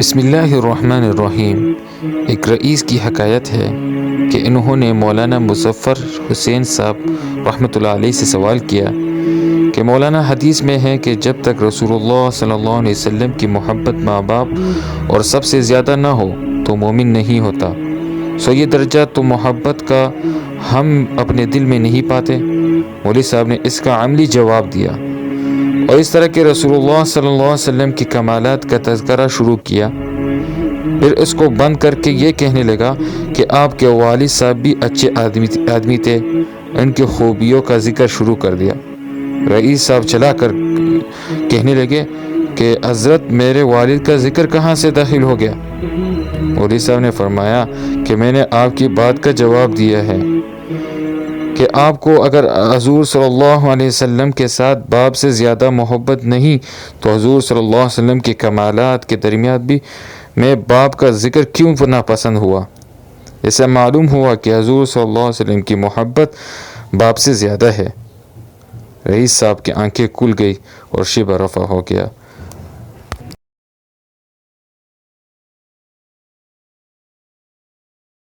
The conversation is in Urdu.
بسم اللہ الرحمن الرحیم۔ ایک رئیس کی حکایت ہے کہ انہوں نے مولانا مظفر حسین صاحب رحمۃ اللہ علیہ سے سوال کیا کہ مولانا، حدیث میں ہے کہ جب تک رسول اللہ صلی اللہ علیہ وسلم کی محبت ماں باپ اور سب سے زیادہ نہ ہو تو مومن نہیں ہوتا، سو یہ درجہ تو محبت کا ہم اپنے دل میں نہیں پاتے۔ مولوی صاحب نے اس کا عملی جواب دیا اور اس طرح کہ رسول اللہ صلی اللہ علیہ وسلم کی کمالات کا تذکرہ شروع کیا، پھر اس کو بند کر کے یہ کہنے لگا کہ آپ کے والد صاحب بھی اچھے آدمی تھے، ان کی خوبیوں کا ذکر شروع کر دیا۔ رئیس صاحب چلا کر کہنے لگے کہ حضرت، میرے والد کا ذکر کہاں سے داخل ہو گیا؟ مولوی صاحب نے فرمایا کہ میں نے آپ کی بات کا جواب دیا ہے کہ آپ کو اگر حضور صلی اللہ علیہ وسلم کے ساتھ باپ سے زیادہ محبت نہیں تو حضور صلی اللہ علیہ وسلم کے کمالات کے درمیان بھی میں باپ کا ذکر کیوں ناپسند ہوا؟ اس سے معلوم ہوا کہ حضور صلی اللہ علیہ وسلم کی محبت باپ سے زیادہ ہے۔ رئیس صاحب کی آنکھیں کھل گئی اور شیبہ رفع ہو گیا۔